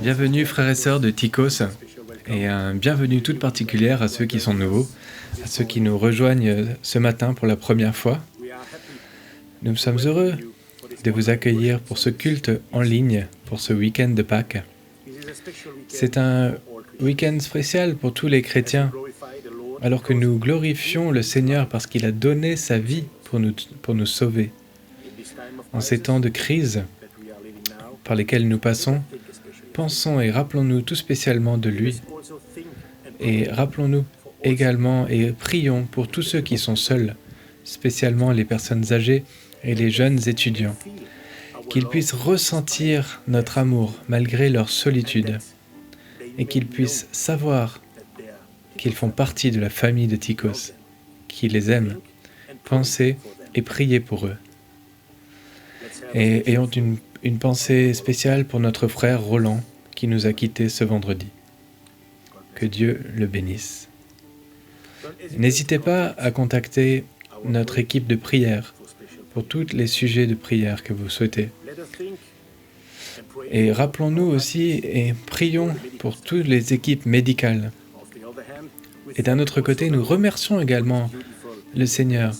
Bienvenue frères et sœurs de Tikos, et un bienvenue toute particulière à ceux qui sont nouveaux, à ceux qui nous rejoignent ce matin pour la première fois. Nous sommes heureux de vous accueillir pour ce culte en ligne, pour ce week-end de Pâques. C'est un week-end spécial pour tous les chrétiens, alors que nous glorifions le Seigneur parce qu'il a donné sa vie pour nous sauver. En ces temps de crise par lesquels nous passons, pensons et rappelons-nous tout spécialement de lui. Et rappelons-nous également et prions pour tous ceux qui sont seuls, spécialement les personnes âgées et les jeunes étudiants, qu'ils puissent ressentir notre amour malgré leur solitude et qu'ils puissent savoir qu'ils font partie de la famille de Tikos, qui les aime, penser et prier pour eux. Et ayons une pensée spéciale pour notre frère Roland, qui nous a quittés ce vendredi. Que Dieu le bénisse. N'hésitez pas à contacter notre équipe de prière pour tous les sujets de prière que vous souhaitez. Et rappelons-nous aussi et prions pour toutes les équipes médicales. Et d'un autre côté, nous remercions également le Seigneur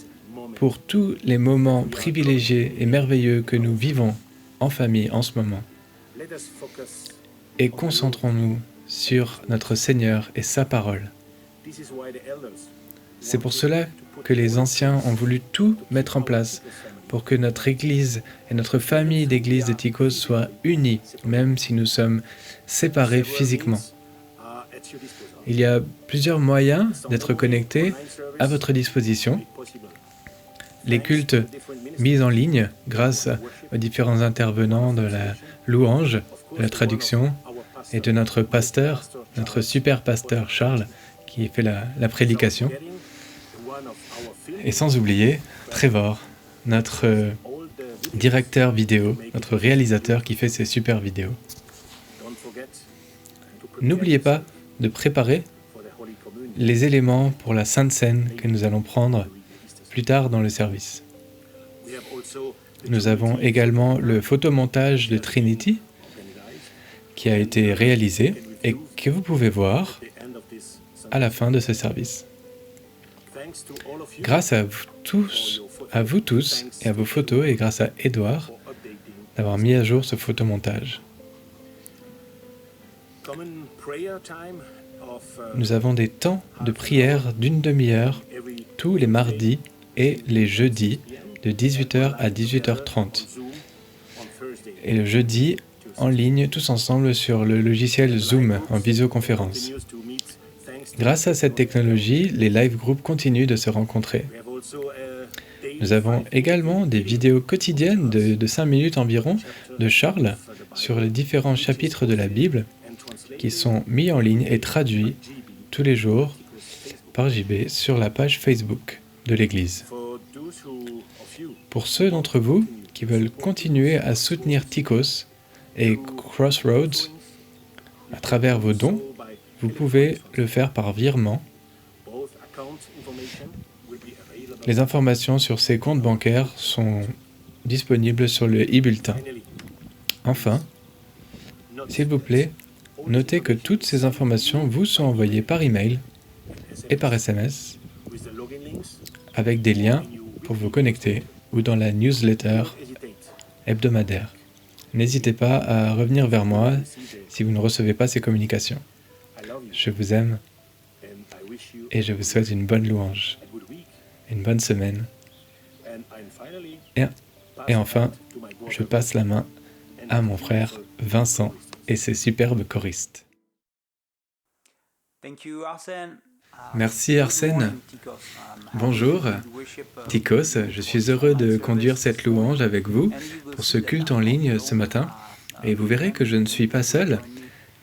pour tous les moments privilégiés et merveilleux que nous vivons en famille en ce moment. Et concentrons-nous sur notre Seigneur et sa parole. C'est pour cela que les anciens ont voulu tout mettre en place pour que notre Église et notre famille d'Église de Tikos soient unies, même si nous sommes séparés physiquement. Il y a plusieurs moyens d'être connectés à votre disposition. Les cultes mis en ligne grâce aux différents intervenants de la louange, de la traduction et de notre pasteur, notre super pasteur Charles, qui fait la prédication. Et sans oublier Trevor, notre directeur vidéo, notre réalisateur qui fait ces super vidéos. N'oubliez pas de préparer les éléments pour la Sainte Seine que nous allons prendre plus tard dans le service. Nous avons également le photomontage de Trinity qui a été réalisé et que vous pouvez voir à la fin de ce service. Grâce à vous tous et à vos photos et grâce à Edouard d'avoir mis à jour ce photomontage. Nous avons des temps de prière d'une demi-heure tous les mardis et les jeudis de 18h à 18h30. Et le jeudi, en ligne, tous ensemble sur le logiciel Zoom en visioconférence. Grâce à cette technologie, les live groups continuent de se rencontrer. Nous avons également des vidéos quotidiennes de 5 minutes environ de Charles sur les différents chapitres de la Bible qui sont mis en ligne et traduits tous les jours par JB sur la page Facebook de l'Église. Pour ceux d'entre vous qui veulent continuer à soutenir Tikos et Crossroads à travers vos dons, vous pouvez le faire par virement. Les informations sur ces comptes bancaires sont disponibles sur le e-bulletin. Enfin, s'il vous plaît, notez que toutes ces informations vous sont envoyées par email et par SMS avec des liens pour vous connecter ou dans la newsletter hebdomadaire. N'hésitez pas à revenir vers moi si vous ne recevez pas ces communications. Je vous aime et je vous souhaite une bonne louange, une bonne semaine. Et enfin, je passe la main à mon frère Vincent et ses superbes choristes. Merci Arsène. Bonjour, Tikos, je suis heureux de conduire cette louange avec vous pour ce culte en ligne ce matin. Et vous verrez que je ne suis pas seul.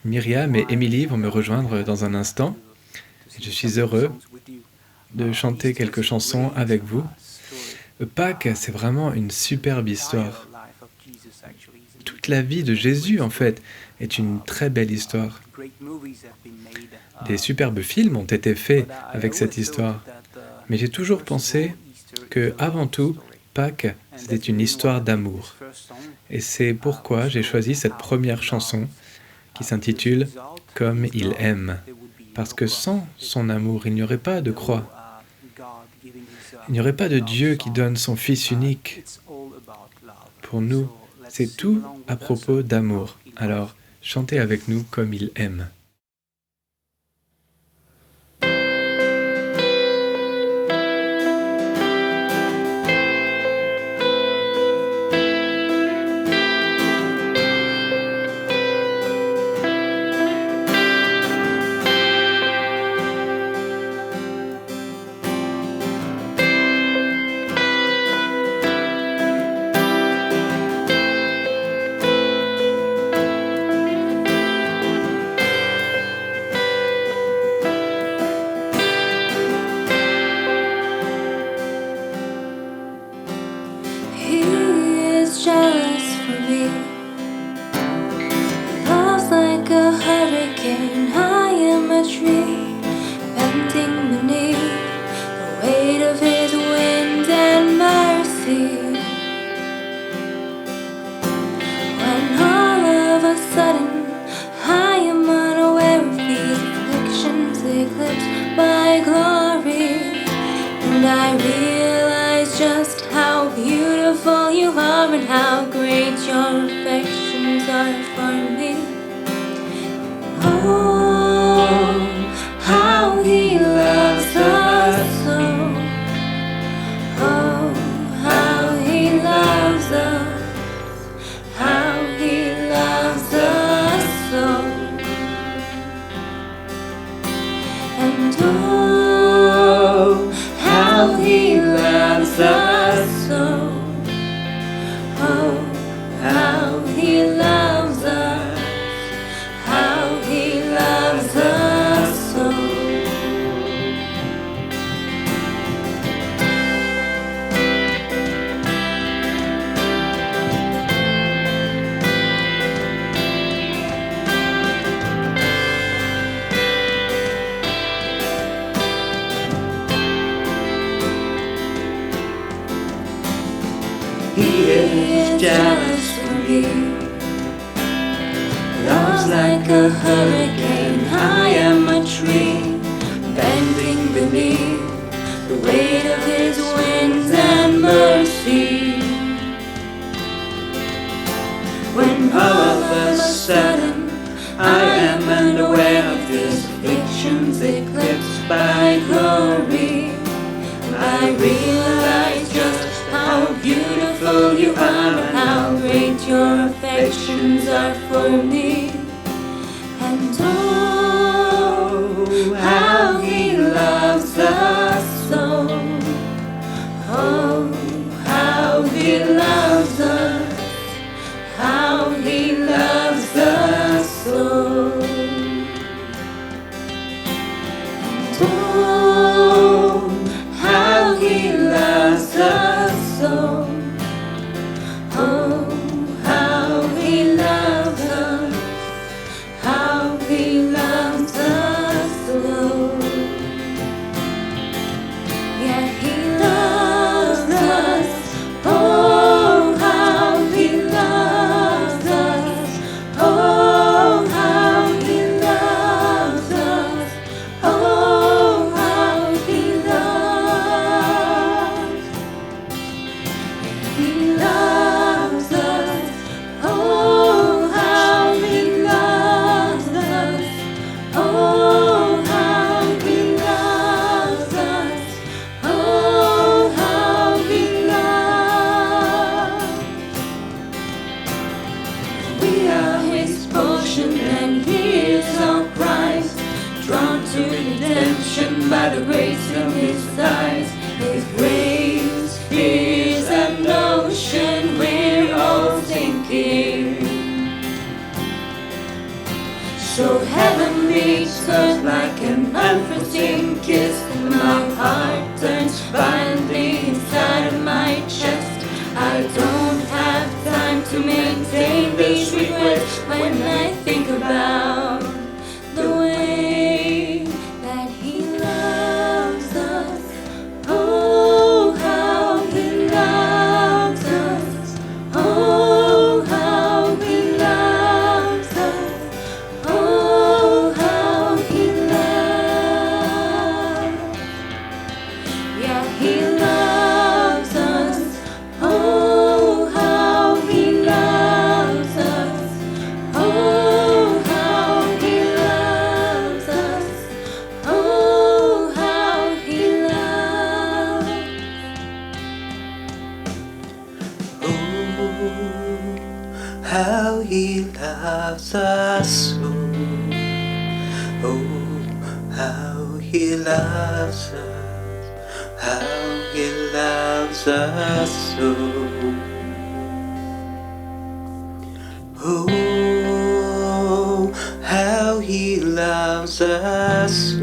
Myriam et Émilie vont me rejoindre dans un instant. Je suis heureux de chanter quelques chansons avec vous. Pâques, c'est vraiment une superbe histoire. Tout toute la vie de Jésus, en fait, est une très belle histoire. Des superbes films ont été faits avec cette histoire. Mais j'ai toujours pensé que, avant tout, Pâques, c'était une histoire d'amour. Et c'est pourquoi j'ai choisi cette première chanson qui s'intitule « Comme il aime ». Parce que sans son amour, il n'y aurait pas de croix. Il n'y aurait pas de Dieu qui donne son Fils unique. Pour nous, c'est tout à propos d'amour. Alors, chantez avec nous comme il aime. I don't have time to maintain faintest regret when I think about the way that He loves us. Oh, how He loves us. Oh, how He loves us. Oh, how He loves. Yeah, He loves us. Oh, how He loves us. Oh, how He loves us. Oh, how He loves. Oh, how He loves us. Oh, how He loves us. How He loves us. Oh, how He loves us.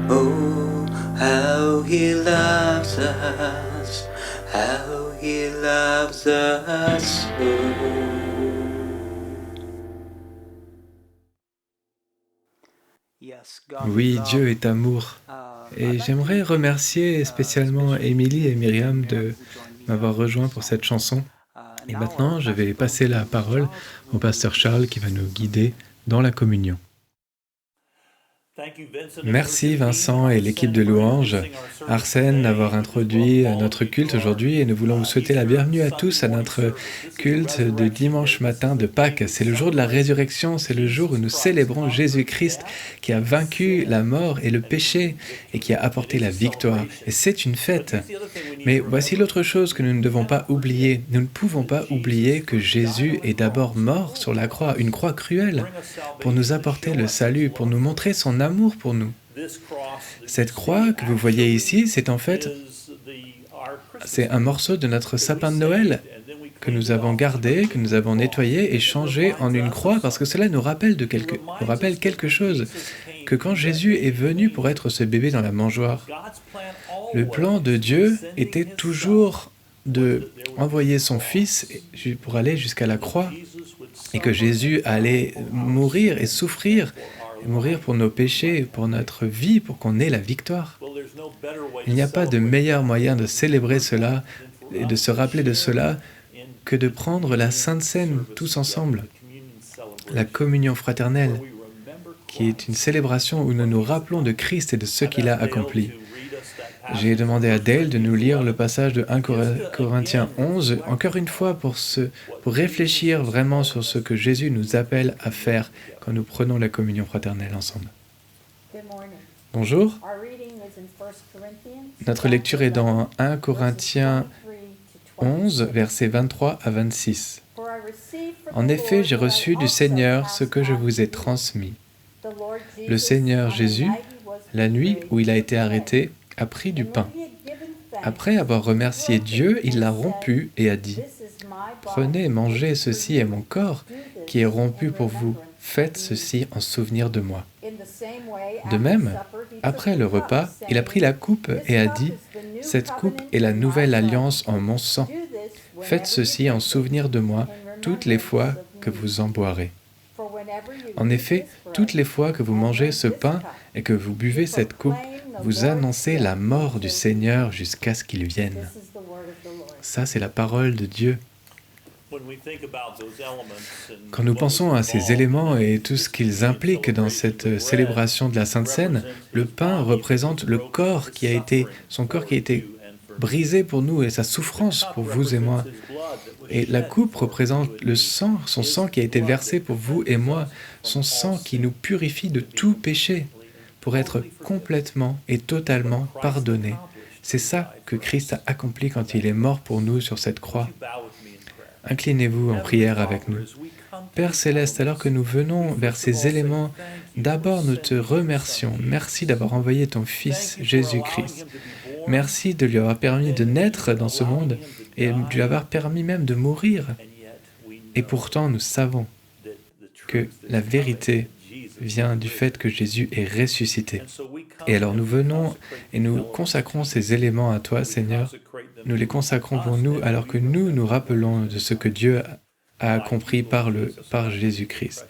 Oh, how He loves us. How He loves us. Oui, Dieu est amour. Et j'aimerais remercier spécialement Émilie et Myriam de m'avoir rejoint pour cette chanson. Et maintenant, je vais passer la parole au pasteur Charles qui va nous guider dans la communion. Merci Vincent et l'équipe de Louange, Arsène d'avoir introduit notre culte aujourd'hui et nous voulons vous souhaiter la bienvenue à tous à notre culte de dimanche matin de Pâques. C'est le jour de la résurrection, c'est le jour où nous célébrons Jésus-Christ qui a vaincu la mort et le péché et qui a apporté la victoire. Et c'est une fête. Mais voici l'autre chose que nous ne devons pas oublier. Nous ne pouvons pas oublier que Jésus est d'abord mort sur la croix, une croix cruelle, pour nous apporter le salut, pour nous montrer son amour pour nous. Cette croix que vous voyez ici, c'est en fait un morceau de notre sapin de Noël que nous avons gardé, que nous avons nettoyé et changé en une croix parce que cela nous rappelle quelque chose, que quand Jésus est venu pour être ce bébé dans la mangeoire, le plan de Dieu était toujours de envoyer son Fils pour aller jusqu'à la croix et que Jésus allait mourir et souffrir, et mourir pour nos péchés, pour notre vie, pour qu'on ait la victoire. Il n'y a pas de meilleur moyen de célébrer cela et de se rappeler de cela que de prendre la Sainte Seine tous ensemble, la communion fraternelle, qui est une célébration où nous nous rappelons de Christ et de ce qu'il a accompli. J'ai demandé à Dale de nous lire le passage de 1 Corinthiens 11, encore une fois pour réfléchir vraiment sur ce que Jésus nous appelle à faire quand nous prenons la communion fraternelle ensemble. Bonjour. Notre lecture est dans 1 Corinthiens 11, versets 23 à 26. En effet, j'ai reçu du Seigneur ce que je vous ai transmis. Le Seigneur Jésus, la nuit où il a été arrêté, a pris du pain. Après avoir remercié Dieu, il l'a rompu et a dit « Prenez et mangez, ceci est mon corps qui est rompu pour vous. Faites ceci en souvenir de moi. » De même, après le repas, il a pris la coupe et a dit « Cette coupe est la nouvelle alliance en mon sang. Faites ceci en souvenir de moi toutes les fois que vous en boirez. » En effet, toutes les fois que vous mangez ce pain et que vous buvez cette coupe, vous annoncez la mort du Seigneur jusqu'à ce qu'il vienne. Ça, c'est la parole de Dieu. Quand nous pensons à ces éléments et tout ce qu'ils impliquent dans cette célébration de la Sainte Seine, le pain représente le corps son corps qui a été brisé pour nous et sa souffrance pour vous et moi. Et la coupe représente le sang, son sang qui a été versé pour vous et moi, son sang qui nous purifie de tout péché pour être complètement et totalement pardonné. C'est ça que Christ a accompli quand il est mort pour nous sur cette croix. Inclinez-vous en prière avec nous. Père Céleste, alors que nous venons vers ces éléments, d'abord nous te remercions. Merci d'avoir envoyé ton Fils Jésus-Christ. Merci de lui avoir permis de naître dans ce monde et de lui avoir permis même de mourir. Et pourtant, nous savons que la vérité vient du fait que Jésus est ressuscité. Et alors nous venons et nous consacrons ces éléments à toi, Seigneur. Nous les consacrons pour nous alors que nous nous rappelons de ce que Dieu a accompli par Jésus-Christ.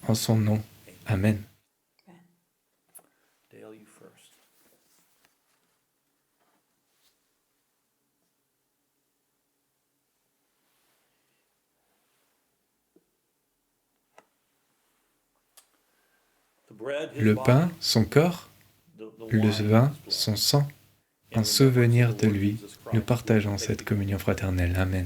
En son nom. Amen. Le pain, son corps, le vin, son sang, en souvenir de lui, nous partageons cette communion fraternelle. Amen.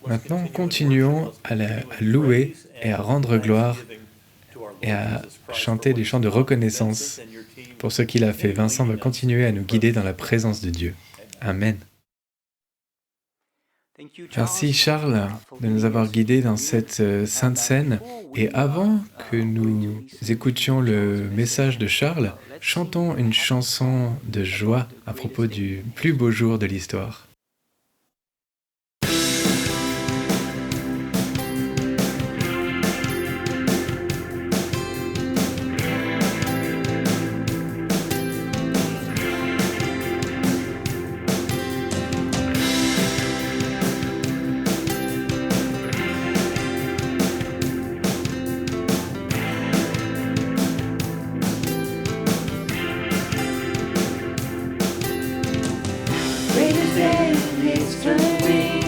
Maintenant, continuons à louer et à rendre gloire et à chanter des chants de reconnaissance pour ce qu'il a fait. Vincent va continuer à nous guider dans la présence de Dieu. Amen. Merci Charles de nous avoir guidés dans cette sainte scène. Et avant que nous écoutions le message de Charles, chantons une chanson de joie à propos du plus beau jour de l'histoire. Greatest day in history,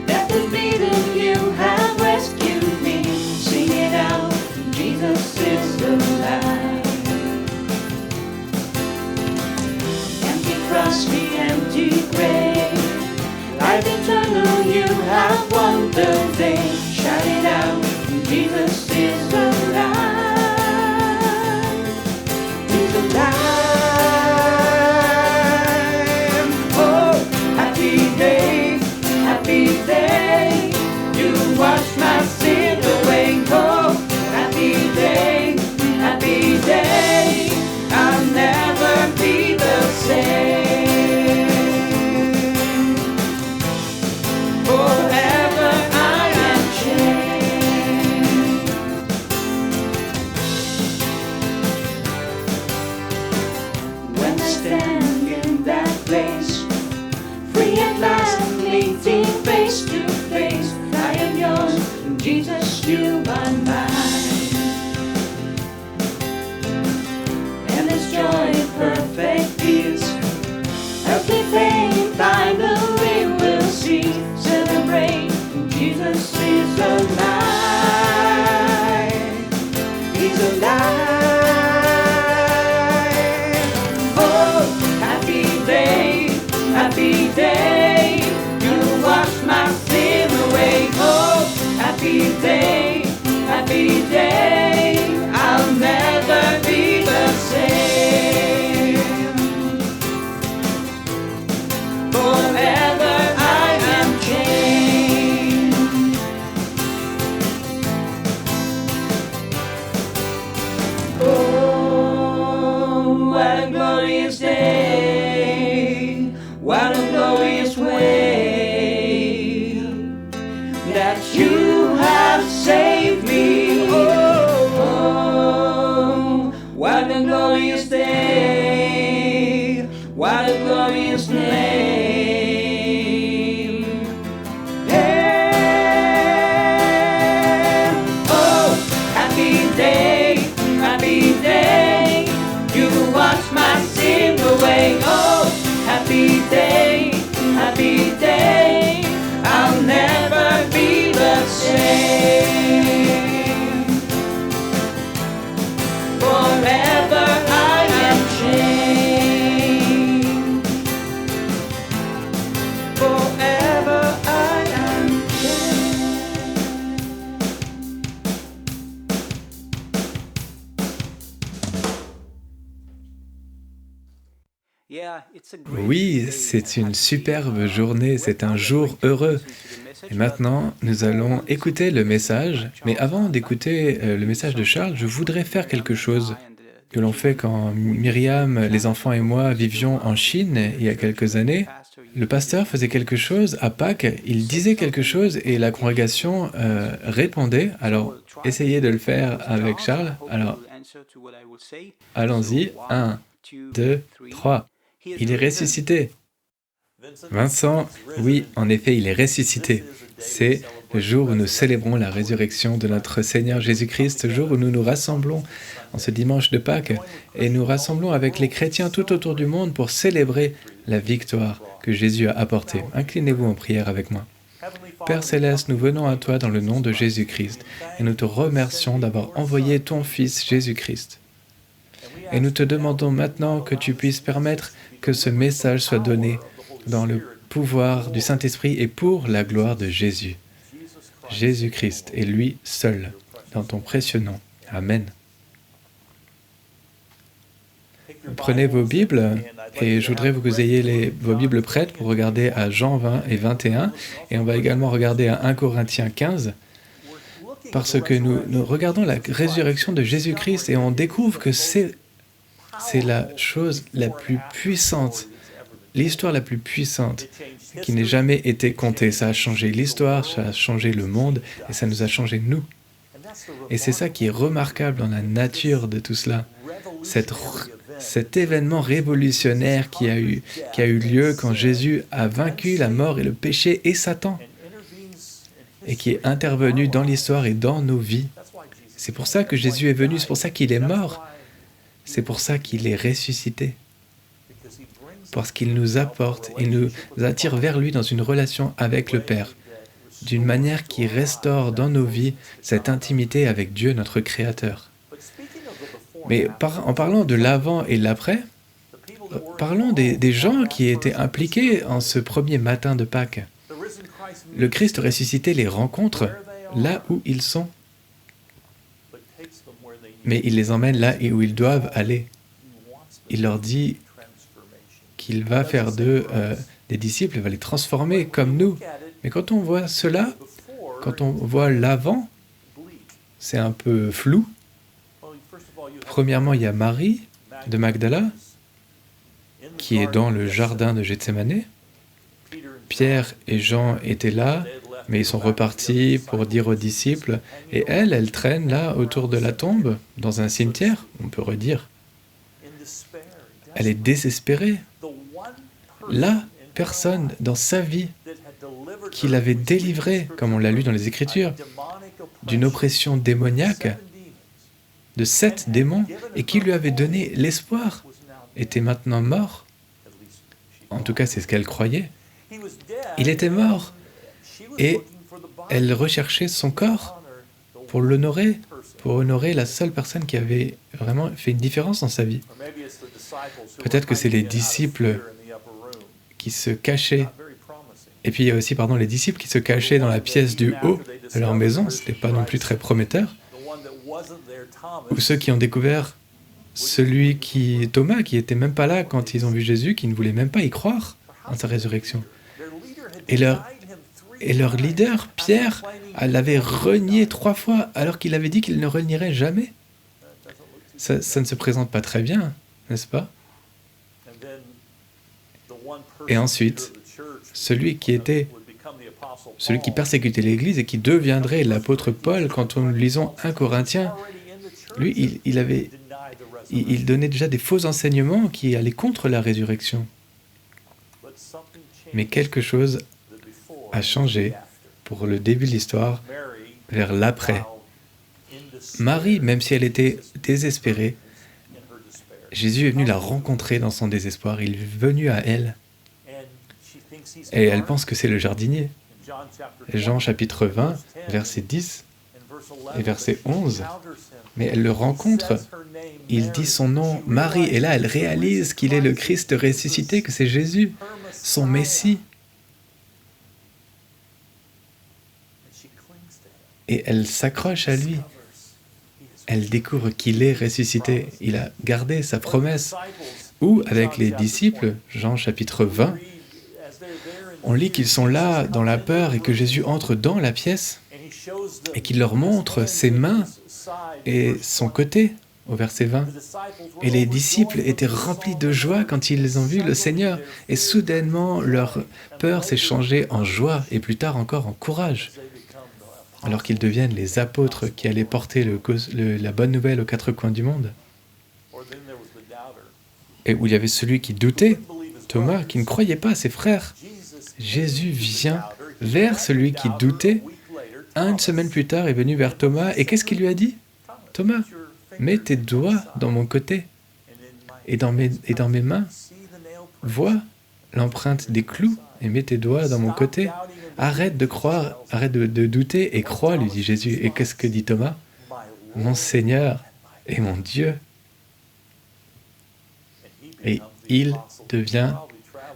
that the freedom you have rescued me. Sing it out, Jesus is alive. Empty cross, the empty grave, life eternal you have won the day. Shout it out, Jesus is alive. He's alive. Happy day, you wash my sin away. Oh, happy day, I'll never be the same. Forever I am changed. When I stand in that place, free at last, meeting face to face, I am yours, Jesus, you are mine. And this joy, perfect peace, earthly pain, finally we'll see. Celebrate, Jesus is alive. He's alive. Oh, happy day, you wash my sin away. Oh, happy day, I'll never be the same. Forever I am changed. Oh, what a glorious day, what a glorious way that you have saved me. Oh, what a glorious day, what a glorious name. Yeah. Oh, happy day, you wash my sin away. Oh, happy day, I'll never be the same. Forever I am changed. Forever I am Oui, c'est une superbe journée, c'est un jour heureux. Et maintenant, nous allons écouter le message. Mais avant d'écouter le message de Charles, je voudrais faire quelque chose que l'on fait quand Myriam, les enfants et moi vivions en Chine il y a quelques années. Le pasteur faisait quelque chose à Pâques, il disait quelque chose et la congrégation répondait. Alors, essayez de le faire avec Charles. Alors, allons-y. 1, 2, 3. Il est ressuscité. Vincent, oui, en effet, il est ressuscité. C'est le jour où nous célébrons la résurrection de notre Seigneur Jésus-Christ, le jour où nous nous rassemblons en ce dimanche de Pâques, et nous rassemblons avec les chrétiens tout autour du monde pour célébrer la victoire que Jésus a apportée. Inclinez-vous en prière avec moi. Père Céleste, nous venons à toi dans le nom de Jésus-Christ, et nous te remercions d'avoir envoyé ton Fils Jésus-Christ. Et nous te demandons maintenant que tu puisses permettre que ce message soit donné dans le pouvoir du Saint-Esprit et pour la gloire de Jésus. Jésus-Christ et lui seul, dans ton précieux nom. Amen. Prenez vos Bibles et je voudrais que vous ayez vos Bibles prêtes pour regarder à Jean 20 et 21 et on va également regarder à 1 Corinthiens 15 parce que nous regardons la résurrection de Jésus-Christ et on découvre que c'est la chose la plus puissante, l'histoire la plus puissante qui n'ait jamais été contée. Ça a changé l'histoire, ça a changé le monde et ça nous a changé nous. Et c'est ça qui est remarquable dans la nature de tout cela. Cet événement révolutionnaire qui a eu lieu quand Jésus a vaincu la mort et le péché et Satan et qui est intervenu dans l'histoire et dans nos vies. C'est pour ça que Jésus est venu, c'est pour ça qu'il est mort, c'est pour ça qu'il est ressuscité. Parce qu'il nous apporte, il nous attire vers lui dans une relation avec le Père, d'une manière qui restaure dans nos vies cette intimité avec Dieu, notre Créateur. Mais en parlant de l'avant et l'après, parlons des gens qui étaient impliqués en ce premier matin de Pâques. Le Christ ressuscité les rencontre là où ils sont, mais il les emmène là où ils doivent aller. Il leur dit qu'il va faire d'eux des disciples, il va les transformer comme nous. Mais quand on voit cela, quand on voit l'avant, c'est un peu flou. Premièrement, il y a Marie de Magdala, qui est dans le jardin de Gethsémanée. Pierre et Jean étaient là, mais ils sont repartis pour dire aux disciples. Et elle traîne là, autour de la tombe, dans un cimetière, on peut redire. Elle est désespérée. La personne dans sa vie qui l'avait délivrée, comme on l'a lu dans les Écritures, d'une oppression démoniaque, de 7 démons, et qui lui avait donné l'espoir, était maintenant mort. En tout cas, c'est ce qu'elle croyait. Il était mort, et elle recherchait son corps pour l'honorer, pour honorer la seule personne qui avait vraiment fait une différence dans sa vie. Peut-être que c'est les disciples qui se cachaient. Et puis il y a aussi, les disciples qui se cachaient dans la pièce du haut de leur maison, ce n'était pas non plus très prometteur. Ou ceux qui ont découvert Thomas, qui n'était même pas là quand ils ont vu Jésus, qui ne voulait même pas y croire en sa résurrection. Et leur leader, Pierre, l'avait renié 3 fois, alors qu'il avait dit qu'il ne renierait jamais. Ça ne se présente pas très bien, n'est-ce pas? Et ensuite, celui qui persécutait l'Église et qui deviendrait l'apôtre Paul, quand nous lisons 1 Corinthiens, lui, il donnait déjà des faux enseignements qui allaient contre la résurrection. Mais quelque chose a changé pour le début de l'histoire, vers l'après. Marie, même si elle était désespérée, Jésus est venu la rencontrer dans son désespoir, il est venu à elle. Et elle pense que c'est le jardinier. Jean chapitre 20, verset 10 et verset 11. Mais elle le rencontre, il dit son nom, Marie, et là elle réalise qu'il est le Christ ressuscité, que c'est Jésus, son Messie. Et elle s'accroche à lui. Elle découvre qu'il est ressuscité. Il a gardé sa promesse. Ou, avec les disciples, Jean chapitre 20, on lit qu'ils sont là dans la peur et que Jésus entre dans la pièce et qu'il leur montre ses mains et son côté. au verset 20. Et les disciples étaient remplis de joie quand ils ont vu le Seigneur. Et soudainement, leur peur s'est changée en joie et plus tard encore en courage. Alors qu'ils deviennent les apôtres qui allaient porter la bonne nouvelle aux quatre coins du monde. Et où il y avait celui qui doutait, Thomas, qui ne croyait pas à ses frères. Jésus vient vers celui qui doutait. Une semaine plus tard, est venu vers Thomas. Et qu'est-ce qu'il lui a dit? Thomas, mets tes doigts dans mon côté et dans mes mains. Vois l'empreinte des clous et mets tes doigts dans mon côté. Arrête de croire, arrête de douter et crois, lui dit Jésus. Et qu'est-ce que dit Thomas? Mon Seigneur et mon Dieu. Et il devient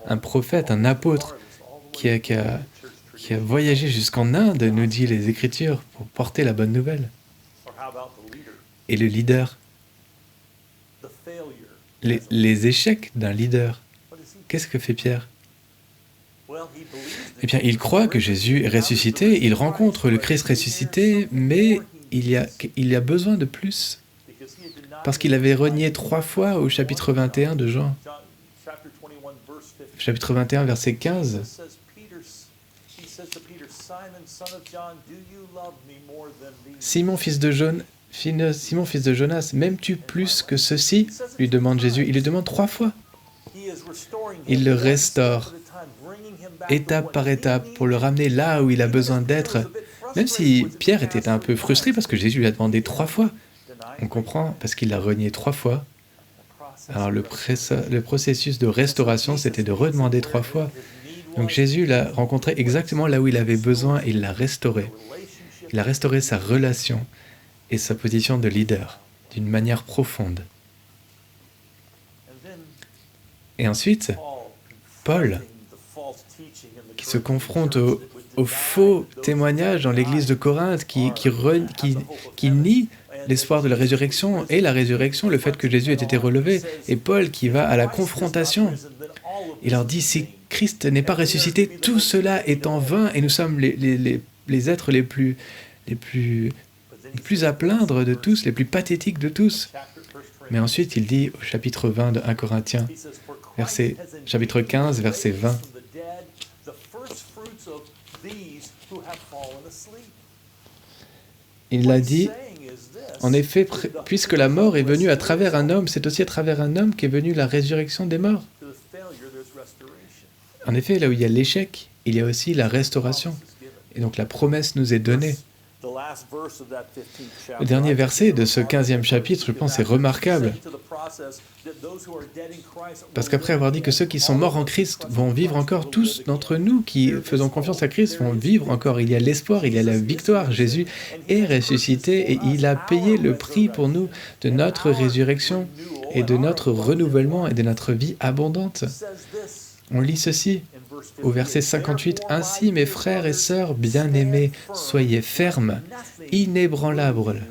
un prophète, un apôtre qui a voyagé jusqu'en Inde, nous dit les Écritures, pour porter la bonne nouvelle. Et le leader, les échecs d'un leader, qu'est-ce que fait Pierre? Eh bien, il croit que Jésus est ressuscité, il rencontre le Christ ressuscité, mais il y a besoin de plus. Parce qu'il avait renié 3 fois au chapitre 21 de Jean. Chapitre 21, verset 15. Simon, fils de Jonas, m'aimes-tu plus que ceci? Lui demande Jésus. Il lui demande 3 fois. Il le restaure, étape par étape, pour le ramener là où il a besoin d'être. Même si Pierre était un peu frustré parce que Jésus lui a demandé 3 fois. On comprend, parce qu'il l'a renié 3 fois. Alors le processus de restauration, c'était de redemander 3 fois. Donc Jésus l'a rencontré exactement là où il avait besoin et il l'a restauré. Il a restauré sa relation et sa position de leader d'une manière profonde. Et ensuite, Paul, qui se confronte au faux témoignage dans l'église de Corinthe, qui nie l'espoir de la résurrection et la résurrection, le fait que Jésus ait été relevé. Et Paul qui va à la confrontation, il leur dit, si Christ n'est pas ressuscité, tout cela est en vain et nous sommes les êtres les plus à plaindre de tous, les plus pathétiques de tous. Mais ensuite, il dit au chapitre 20 de 1 Corinthiens, chapitre 15, verset 20, il a dit, en effet, puisque la mort est venue à travers un homme, c'est aussi à travers un homme qu'est venue la résurrection des morts. En effet, là où il y a l'échec, il y a aussi la restauration. Et donc la promesse nous est donnée. Le dernier verset de ce 15e chapitre, je pense, est remarquable. Parce qu'après avoir dit que ceux qui sont morts en Christ vont vivre encore, tous d'entre nous qui faisons confiance à Christ vont vivre encore. Il y a l'espoir, il y a la victoire. Jésus est ressuscité et il a payé le prix pour nous de notre résurrection et de notre renouvellement et de notre vie abondante. On lit ceci au verset 58. « Ainsi, mes frères et sœurs bien-aimés, soyez fermes, inébranlables.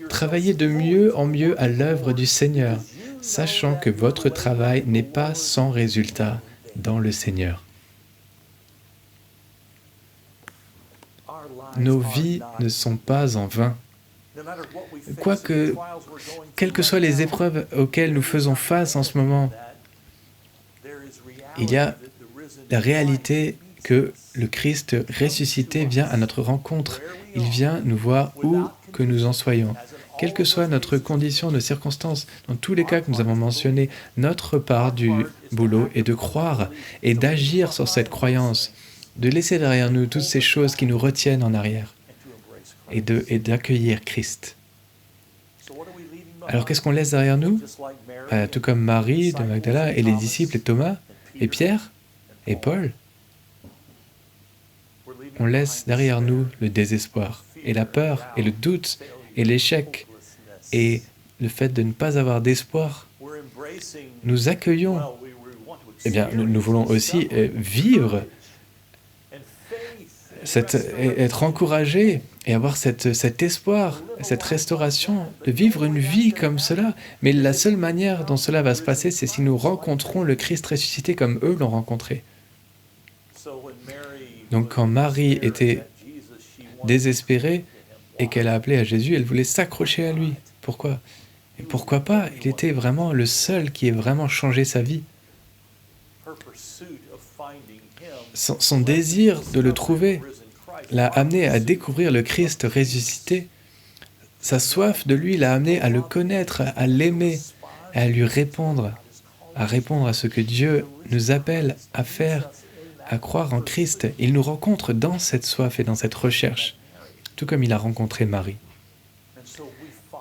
Travaillez de mieux en mieux à l'œuvre du Seigneur, sachant que votre travail n'est pas sans résultat dans le Seigneur. » Nos vies ne sont pas en vain. Quelles que soient les épreuves auxquelles nous faisons face en ce moment, il y a la réalité que le Christ ressuscité vient à notre rencontre. Il vient nous voir où que nous en soyons. Quelle que soit notre condition, nos circonstances, dans tous les cas que nous avons mentionnés, notre part du boulot est de croire et d'agir sur cette croyance, de laisser derrière nous toutes ces choses qui nous retiennent en arrière et d'accueillir Christ. Alors qu'est-ce qu'on laisse derrière nous? Tout comme Marie de Magdala et les disciples et Thomas et Pierre et Paul, on laisse derrière nous le désespoir et la peur et le doute et l'échec et le fait de ne pas avoir d'espoir. Nous accueillons, nous voulons aussi vivre, être encouragés et avoir cet espoir, cette restauration, de vivre une vie comme cela. Mais la seule manière dont cela va se passer, c'est si nous rencontrons le Christ ressuscité comme eux l'ont rencontré. Donc quand Marie était désespérée et qu'elle a appelé à Jésus, elle voulait s'accrocher à lui Pourquoi? Et pourquoi pas? Il était vraiment le seul qui ait vraiment changé sa vie. Son désir de le trouver l'a amené à découvrir le Christ ressuscité. Sa soif de lui l'a amené à le connaître, à l'aimer, à lui répondre, à ce que Dieu nous appelle à faire, à croire en Christ. Il nous rencontre dans cette soif et dans cette recherche, tout comme il a rencontré Marie.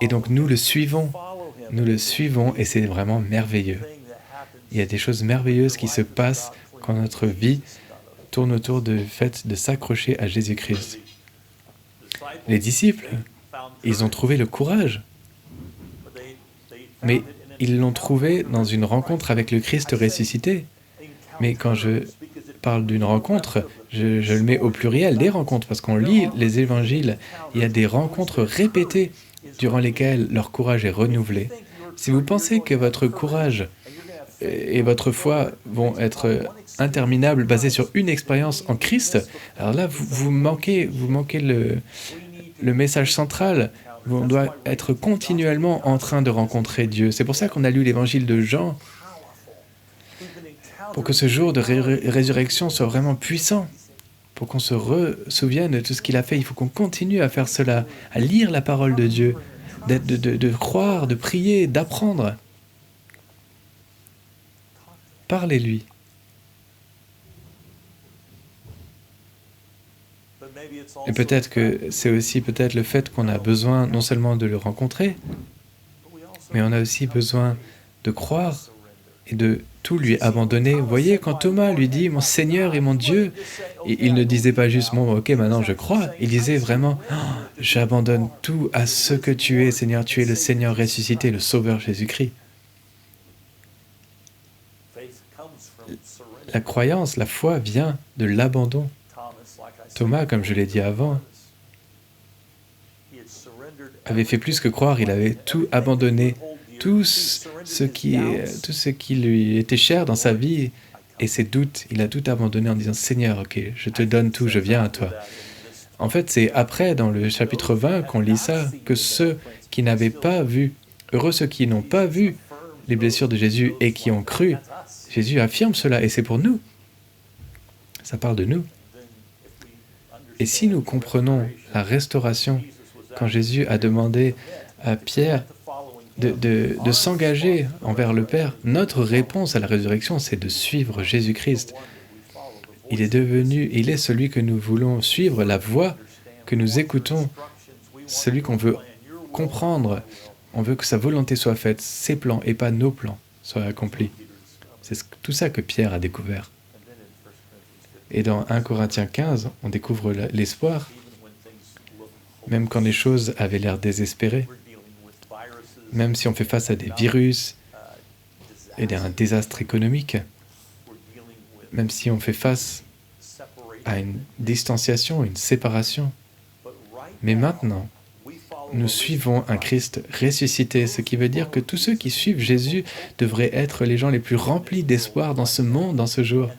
Et donc nous le suivons et c'est vraiment merveilleux. Il y a des choses merveilleuses qui se passent quand notre vie tourne autour du fait de s'accrocher à Jésus-Christ. Les disciples, ils ont trouvé le courage, mais ils l'ont trouvé dans une rencontre avec le Christ ressuscité. Mais quand je parle d'une rencontre, je le mets au pluriel, des rencontres, parce qu'on lit les évangiles, il y a des rencontres répétées durant lesquelles leur courage est renouvelé. Si vous pensez que votre courage et votre foi vont être interminables, basés sur une expérience en Christ, alors là, vous manquez le message central. On doit être continuellement en train de rencontrer Dieu. C'est pour ça qu'on a lu l'évangile de Jean, pour que ce jour de résurrection soit vraiment puissant, pour qu'on se souvienne de tout ce qu'il a fait. Il faut qu'on continue à faire cela, à lire la parole de Dieu, de croire, de prier, d'apprendre. Parlez-lui. Et peut-être que c'est aussi peut-être le fait qu'on a besoin non seulement de le rencontrer, mais on a aussi besoin de croire et de tout lui abandonner. Vous voyez, quand Thomas lui dit « Mon Seigneur et mon Dieu », il ne disait pas juste « Bon, ok, maintenant je crois ». Il disait vraiment oh, « J'abandonne tout à ce que tu es, Seigneur. Tu es le Seigneur ressuscité, le Sauveur Jésus-Christ ». La croyance, la foi vient de l'abandon. Thomas, comme je l'ai dit avant, avait fait plus que croire, il avait tout abandonné, tout ce qui lui était cher dans sa vie et ses doutes, il a tout abandonné en disant « Seigneur, ok, je te donne tout, je viens à toi ». En fait, c'est après, dans le chapitre 20, qu'on lit ça, que ceux qui n'avaient pas vu, heureux ceux qui n'ont pas vu les blessures de Jésus et qui ont cru, Jésus affirme cela et c'est pour nous. Ça parle de nous. Et si nous comprenons la restauration, quand Jésus a demandé à Pierre de s'engager envers le Père, notre réponse à la résurrection, c'est de suivre Jésus-Christ. Il est celui que nous voulons suivre, la voie que nous écoutons, celui qu'on veut comprendre. On veut que sa volonté soit faite, ses plans et pas nos plans soient accomplis. C'est tout ça que Pierre a découvert. Et dans 1 Corinthiens 15, on découvre l'espoir, même quand les choses avaient l'air désespérées, même si on fait face à des virus et à un désastre économique, même si on fait face à une distanciation, une séparation. Mais maintenant, nous suivons un Christ ressuscité, ce qui veut dire que tous ceux qui suivent Jésus devraient être les gens les plus remplis d'espoir dans ce monde, dans ce jour.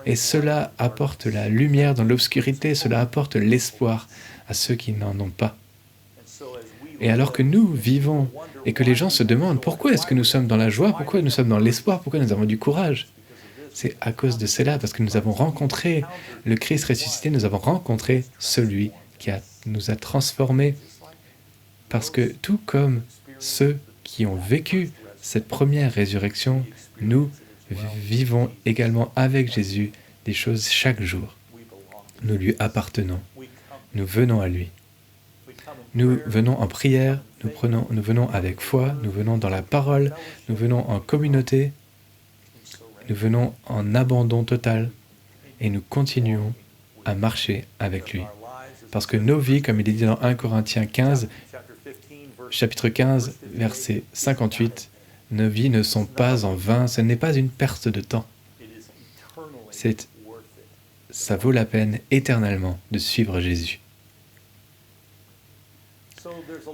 Et cela apporte la lumière dans l'obscurité, cela apporte l'espoir à ceux qui n'en ont pas. Et alors que nous vivons et que les gens se demandent pourquoi est-ce que nous sommes dans la joie, pourquoi nous sommes dans l'espoir, pourquoi nous avons du courage, c'est à cause de cela, parce que nous avons rencontré le Christ ressuscité, nous avons rencontré celui qui nous a transformés. Parce que tout comme ceux qui ont vécu cette première résurrection, nous vivons également avec Jésus des choses chaque jour. Nous lui appartenons. Nous venons à lui. Nous venons en prière, nous venons avec foi, nous venons dans la parole, nous venons en communauté, nous venons en abandon total et nous continuons à marcher avec lui. Parce que nos vies, comme il est dit dans 1 Corinthiens 15, chapitre 15, verset 58, nos vies ne sont pas en vain, ce n'est pas une perte de temps. Ça vaut la peine éternellement de suivre Jésus.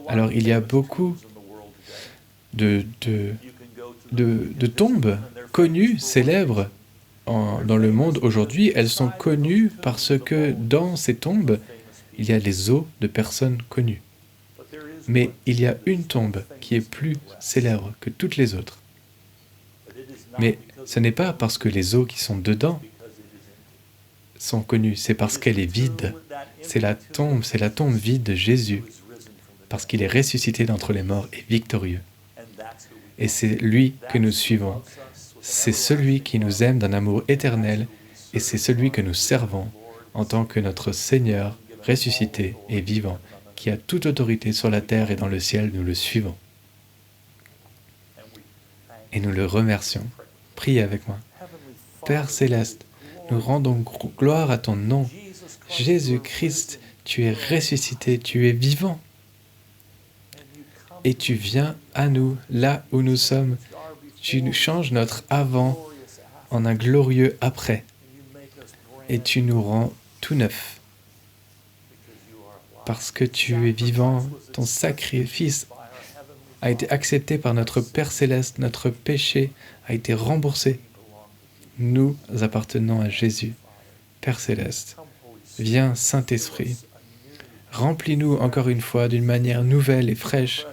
Alors il y a beaucoup de tombes connues, célèbres dans le monde aujourd'hui. Elles sont connues parce que dans ces tombes, il y a les os de personnes connues. Mais il y a une tombe qui est plus célèbre que toutes les autres. Mais ce n'est pas parce que les os qui sont dedans sont connus, c'est parce qu'elle est vide. C'est la tombe vide de Jésus, parce qu'il est ressuscité d'entre les morts et victorieux. Et c'est lui que nous suivons. C'est celui qui nous aime d'un amour éternel, et c'est celui que nous servons en tant que notre Seigneur ressuscité et vivant, qui a toute autorité sur la terre et dans le ciel, nous le suivons. Et nous le remercions. Priez avec moi. Père céleste, nous rendons gloire à ton nom. Jésus-Christ, tu es ressuscité, tu es vivant. Et tu viens à nous, là où nous sommes. Tu nous changes notre avant en un glorieux après. Et tu nous rends tout neuf. Parce que tu es vivant, ton sacrifice a été accepté par notre Père céleste, notre péché a été remboursé. Nous appartenons à Jésus. Père céleste, viens Saint-Esprit, remplis-nous encore une fois d'une manière nouvelle et fraîche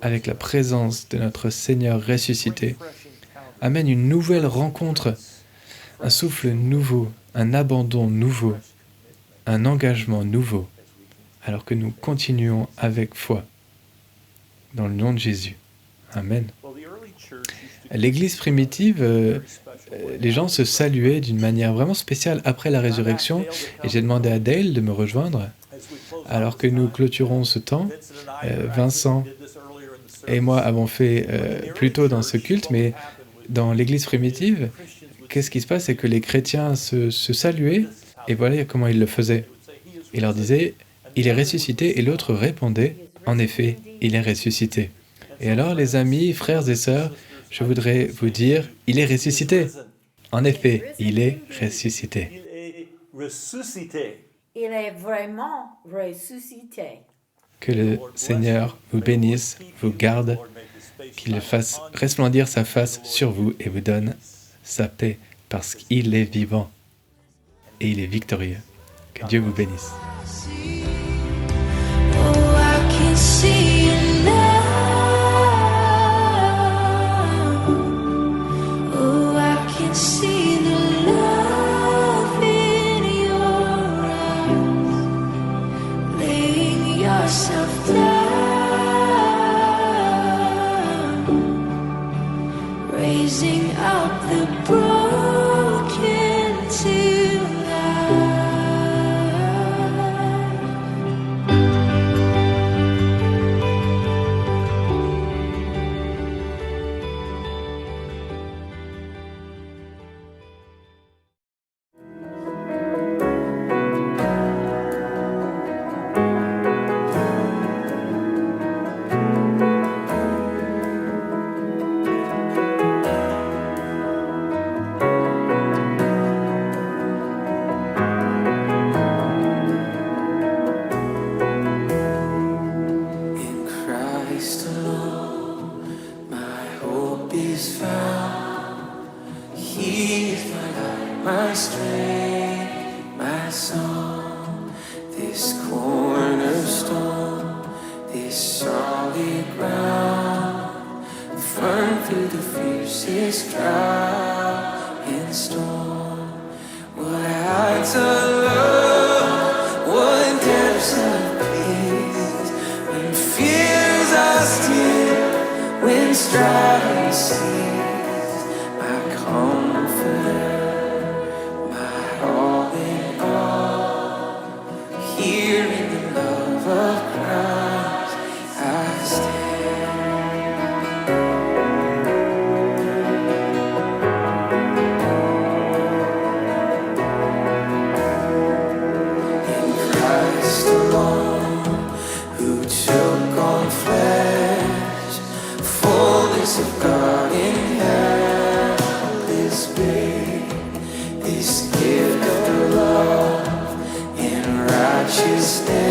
avec la présence de notre Seigneur ressuscité. Amène une nouvelle rencontre, un souffle nouveau, un abandon nouveau, un engagement nouveau, alors que nous continuons avec foi. Dans le nom de Jésus. Amen. L'Église primitive, les gens se saluaient d'une manière vraiment spéciale après la résurrection, et j'ai demandé à Dale de me rejoindre. Alors que nous clôturons ce temps, Vincent et moi avons fait plus tôt dans ce culte, mais dans l'Église primitive, qu'est-ce qui se passe? C'est que les chrétiens se saluaient, et voilà comment ils le faisaient. Ils leur disaient « Il est ressuscité » et l'autre répondait « En effet, il est ressuscité ». Et alors, les amis, frères et sœurs, je voudrais vous dire « Il est ressuscité ». En effet, il est ressuscité. Il est vraiment ressuscité. Que le Seigneur vous bénisse, vous garde, qu'il fasse resplendir sa face sur vous et vous donne sa paix, parce qu'il est vivant et il est victorieux. Que Dieu vous bénisse. Oh, I can see it now. Oh, I can see the love in your eyes, laying yourself down, raising up the broken to life. In Christ alone, my hope is found. He is my light, my strength, my song. This cornerstone, this solid ground, firm through the fiercest drought and storm. What heights of love, what depths of peace, when fears are still, when strife cease, my comfort, my all in all, here in the love of Christ I stand. In Christ alone, who took on flesh, fullness of God in helpless babe, this gift of love in righteousness